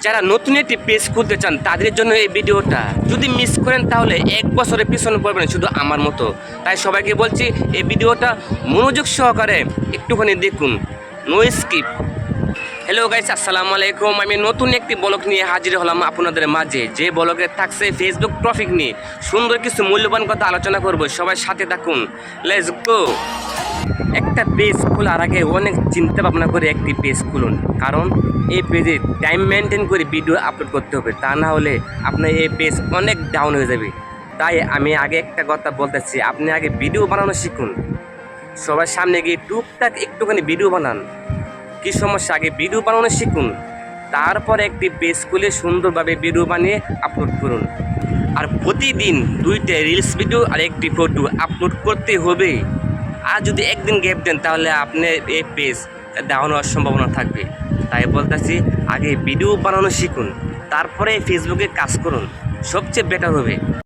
যারা নতুন একটি পেজ খুলতে চান তাদের জন্য এই ভিডিওটা। যদি মিস করেন তাহলে 1 বছরের পিছনে পড়বেন শুধু আমার মতো। তাই সবাইকে বলছি এই ভিডিওটা মনোযোগ সহকারে একটুখানি দেখুন, নো স্কিপ। হ্যালো গাইস, আসসালামু আলাইকুম। আমি নতুন একটি ব্লগ নিয়ে হাজির হলাম আপনাদের মাঝে। যে ব্লগে থাকছে ফেসবুক ট্রাফিক নিয়ে সুন্দর কিছু মূল্যবান কথা আলোচনা করব। সবাই সাথে থাকুন, লেটস গো। একটা পেজ খোলার আগে অনেক চিন্তা ভাবনা করে একটি পেজ খুলুন, কারণ এই পেজে টাইম মেনটেন করে ভিডিও আপলোড করতে হবে, তা না হলে আপনার এই পেজ অনেক ডাউন হয়ে যাবে। তাই আমি আগে একটা কথা বলতেছি, আপনি আগে ভিডিও বানানো শিখুন। সবার সামনে গিয়ে টুকটাক একটুখানি ভিডিও বানান, কী সমস্যা, আগে ভিডিও বানানো শিখুন, তারপরে একটি পেজ খুলে সুন্দরভাবে ভিডিও বানিয়ে আপলোড করুন। আর প্রতিদিন 2টা রিলস ভিডিও আর একটি ফটো আপলোড করতে হবে। আর যদি একদিন গ্যাপ দেন তাহলে আপনার এই পেজ ডাউন হওয়ার সম্ভাবনা থাকবে। তাই বলতেছি আগে ভিডিও বানানো শিখুন, তারপরে ফেসবুকে কাজ করুন, সবচেয়ে বেটার হবে।